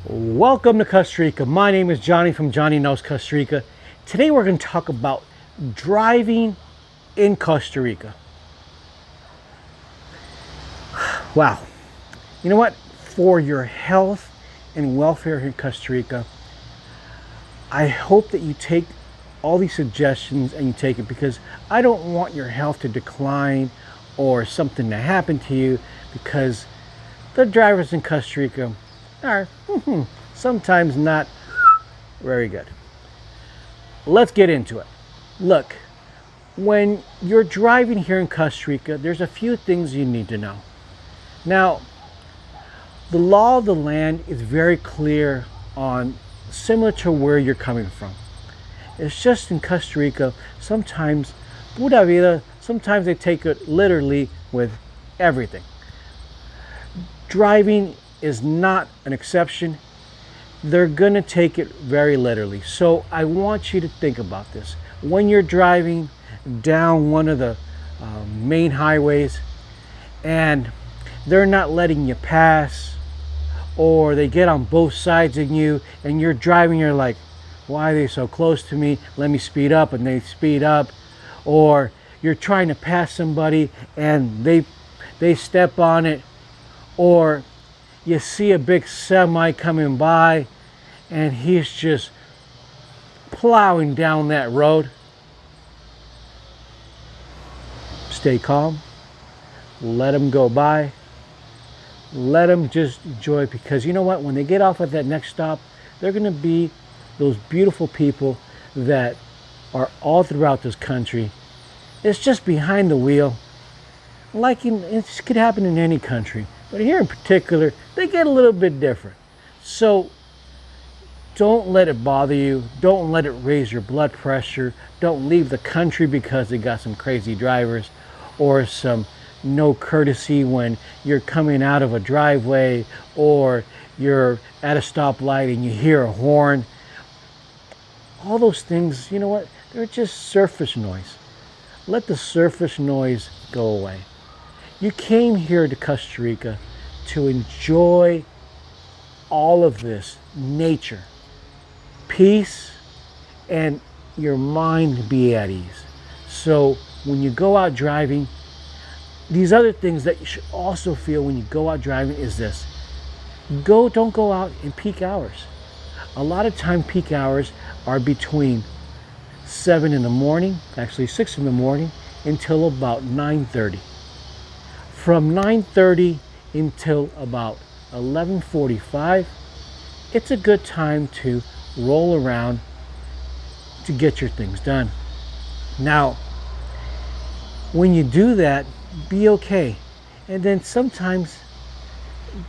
Welcome to Costa Rica. My name is Johnny from Johnny Knows Costa Rica. Today we're going to talk about driving in Costa Rica. Wow. You know what? For your health and welfare here in Costa Rica, I hope that you take all these suggestions and you take it, because I don't want your health to decline or something to happen to you, because the drivers in Costa Rica are sometimes not very good. Let's get into it. Look, when you're driving here in Costa Rica, there's a few things you need to know. Now, the law of the land is very clear on, similar to where you're coming from. It's just in Costa Rica, sometimes, pura vida, sometimes they take it literally with everything. Driving is not an exception. They're gonna take it very literally. So I want you to think about this. When you're driving down one of the main highways and they're not letting you pass, or they get on both sides of you and you're driving, you're like, why are they so close to me? Let me speed up, and they speed up. Or you're trying to pass somebody and they step on it. Or you see a big semi coming by and he's just plowing down that road. Stay calm. Let him go by. Let them just enjoy it, because you know what? When they get off at that next stop, they're going to be those beautiful people that are all throughout this country. It's just behind the wheel. It could happen in any country, but here in particular, they get a little bit different. So don't let it bother you. Don't let it raise your blood pressure. Don't leave the country because they got some crazy drivers or some no courtesy when you're coming out of a driveway, or you're at a stoplight and you hear a horn. All those things, you know what? They're just surface noise. Let the surface noise go away. You came here to Costa Rica to enjoy all of this nature, peace, and your mind to be at ease. So when you go out driving, these other things that you should also feel when you go out driving is this. Don't go out in peak hours. A lot of time peak hours are between 7 in the morning, actually 6 in the morning, until about 9:30. From 9:30 until about 11:45, it's a good time to roll around to get your things done. Now, when you do that, be okay. And then sometimes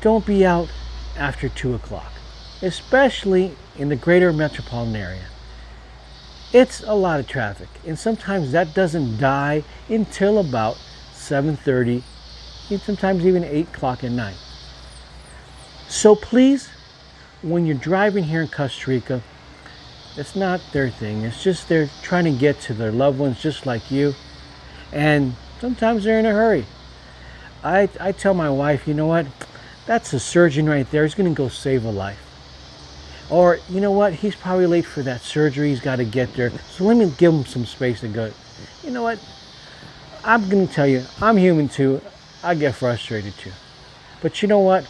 don't be out after 2 o'clock, especially in the greater metropolitan area. It's a lot of traffic, and sometimes that doesn't die until about 7:30, and sometimes even 8 o'clock at night. So please, when you're driving here in Costa Rica, it's not their thing. It's just they're trying to get to their loved ones just like you. And sometimes they're in a hurry. I tell my wife, you know what? That's a surgeon right there. He's going to go save a life. Or, you know what? He's probably late for that surgery. He's got to get there. So let me give him some space to go. You know what? I'm going to tell you, I'm human too. I get frustrated too. But you know what?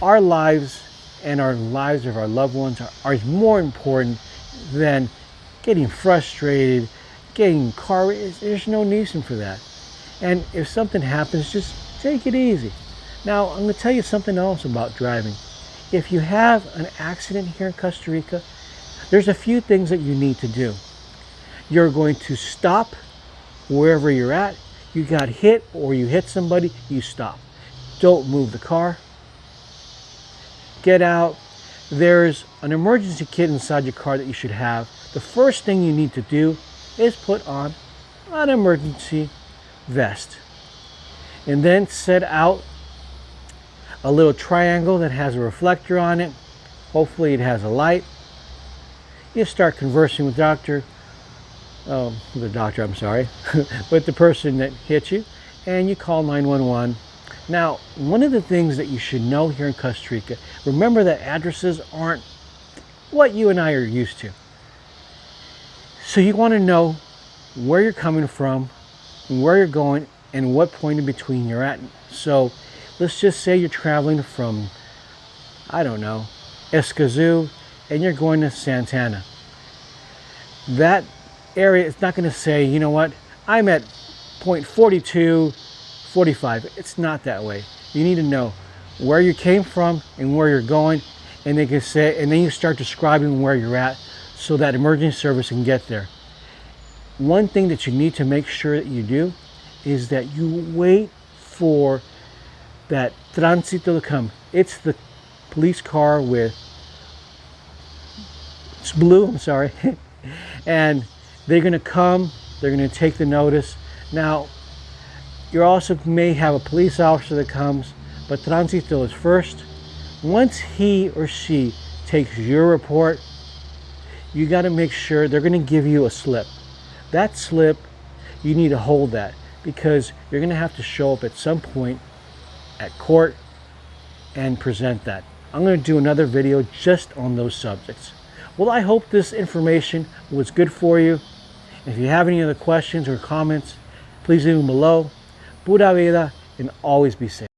Our lives and our lives of our loved ones are more important than getting frustrated, getting car. There's no reason for that. And if something happens, just take it easy. Now, I'm going to tell you something else about driving. If you have an accident here in Costa Rica, there's a few things that you need to do. You're going to stop wherever you're at. You got hit or you hit somebody, you stop. Don't move the car. Get out. There's an emergency kit inside your car that you should have. The first thing you need to do is put on an emergency vest, and then set out a little triangle that has a reflector on it. Hopefully it has a light. You start conversing with with the doctor, I'm sorry, with the person that hit you, and you call 911 Now, one of the things that you should know here in Costa Rica, remember that addresses aren't what you and I are used to. So you want to know where you're coming from, where you're going, and what point in between you're at. So let's just say you're traveling from, I don't know, Escazú, and you're going to Santana. That area is not going to say, you know what, I'm at point 42, 45. It's not that way. You need to know where you came from and where you're going, and they can say, and then you start describing where you're at so that emergency service can get there. One thing that you need to make sure that you do is that you wait for that tránsito to come. It's the police car with, it's blue, I'm sorry, and they're going to come, they're going to take the notice. Now, you also may have a police officer that comes, but tránsito is first. Once he or she takes your report, you got to make sure they're going to give you a slip. That slip, you need to hold that because you're going to have to show up at some point at court and present that. I'm going to do another video just on those subjects. Well, I hope this information was good for you. If you have any other questions or comments, please leave them below. Pura vida and always be safe.